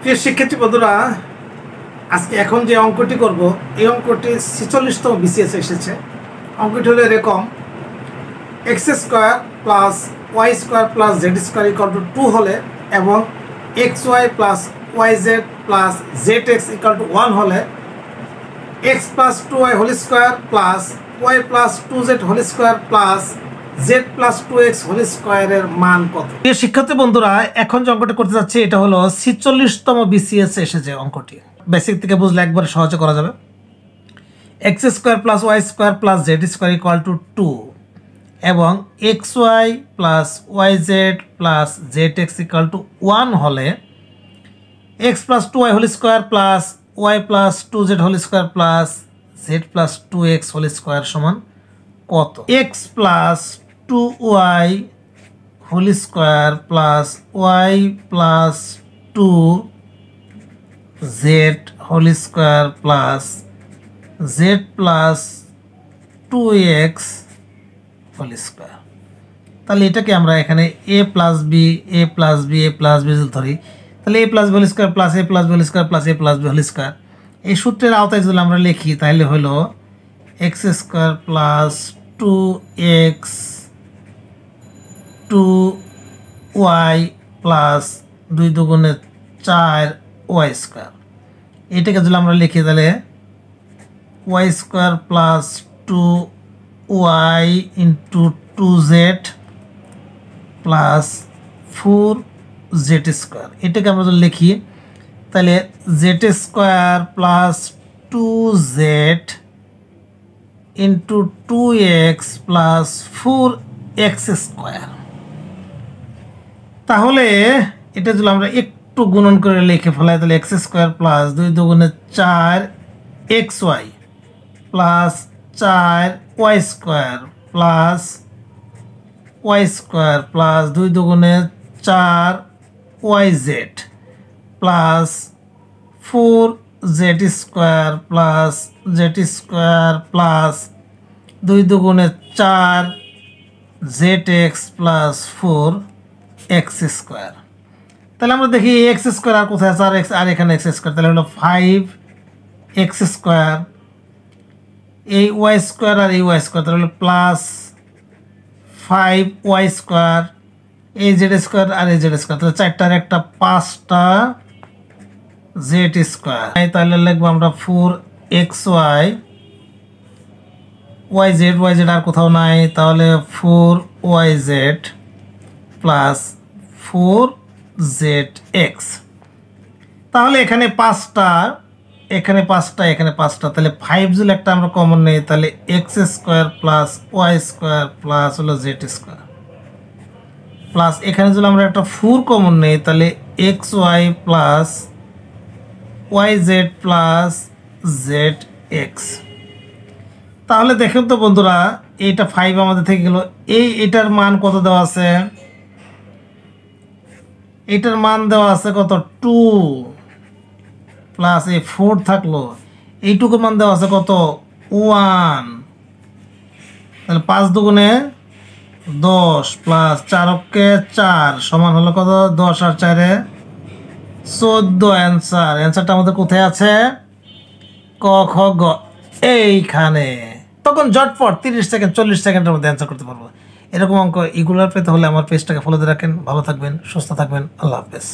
প্রিয় শিক্ষার্থী বন্ধুরা, আজকে এখন যে অঙ্কটি করব এই অঙ্কটি 46তম বিসিএস এসেছে। অঙ্কটি হলো এরকম: X square plus Y square plus Z square equal to 2 হলে এবং X Y plus Y Z plus Z X equal to 1 হলে X plus 2y whole square plus Y plus 2z whole square plus Z plus 2x whole স্কোয়ারের মান কত? প্রিয় শিক্ষার্থী বন্ধুরা, এখন যে অঙ্কটি করতে যাচ্ছি এটা হলো 46তম বিসিএস এসেছে। অঙ্কটি বেসিক থেকে বুঝলে একবারে সহজে করা যাবে। X square plus Y square plus Z square equal to 2 এবং X Y plus Y Z plus Z X equal to 1 হলে X plus 2y whole square plus Y plus 2z whole square plus Z plus 2x whole square সমান কত? X plus 2y whole square plus Y plus 2z whole square plus Z plus 2x whole square. তাহলে এটাকে আমরা এখানে A plus B ধরি। তাহলে A plus B whole square plus A plus B whole square plus A plus B whole square, এই সূত্রের আওতায় যদি আমরা লিখি তাহলে হলো x square plus 2x 2y plus 2 দুগুণে 4y স্কোয়ার। এটাকে যদি আমরা লিখি তাহলে Y square plus 2y into 2z plus 4z square. এটাকে আমরা যদি লিখি তাহলে Z square plus 2z into 2x plus 4x square. তাহলে এটা যদি আমরা একটু গুণন করে লিখে ফেলাই তাহলে এক্স স্কোয়ার প্লাস 2 দুগুণে 4xy plus 4y square plus Y square plus 2 দুগুণে 4yz plus 4z square plus Z square plus 2 দুগুণে 4zx প্লাস 4x স্কোয়ার। তাহলে আমরা দেখি এক্স স্কোয়ার আর কোথায় আছে? আর এখানে এক্স স্কোয়ার, তাহলে হলো 5x স্কোয়ার, এই ওয়াই স্কোয়ার আর এই ওয়াই স্কোয়ার, তাহলে হলো প্লাস 5y স্কোয়ার, এই জেড স্কোয়ার আর এই জেড স্কোয়ার, তাহলে 4টার একটা 5টা জেড স্কোয়ার। তাহলে লিখবো আমরা 4xy ওয়াই জেড আর কোথাও নাই, তাহলে 4yz প্লাস 4zx। তাহলে এখানে 5টা এখানে 5টা এখানে 5টা, তাহলে 5 যদি একটা আমরা কমন নেই তাহলে X square plus Y square plus হলো জেড স্কোয়ার প্লাস এখানে যদি আমরা একটা 4 কমন নেই তাহলে X Y plus Y Z plus Z X. তাহলে দেখুন তো বন্ধুরা, এইটা 5 আমাদের থেকে গেল। এটার মান কত দেওয়া আছে? এটার মান দেওয়া আছে কত? 2 প্লাস এই 4 থাকলো, এইটুকুর মান দেওয়া আছে কত? 1। তাহলে 5 দুগুণে 10 প্লাস 4কে 4 সমান হলো কত? 10 আর 4-এ 14। অ্যান্সারটা আমাদের কোথায় আছে? ক খ গ এইখানে। তখন ঝটপট 30 সেকেন্ড 40 সেকেন্ডের মধ্যে অ্যান্সার করতে পারবো। এরকম অঙ্ক এগুলার পেতে হলে আমার পেজটাকে ফলো দিয়ে রাখেন। ভালো থাকবেন, সুস্থ থাকবেন, আল্লাহ হাফেজ।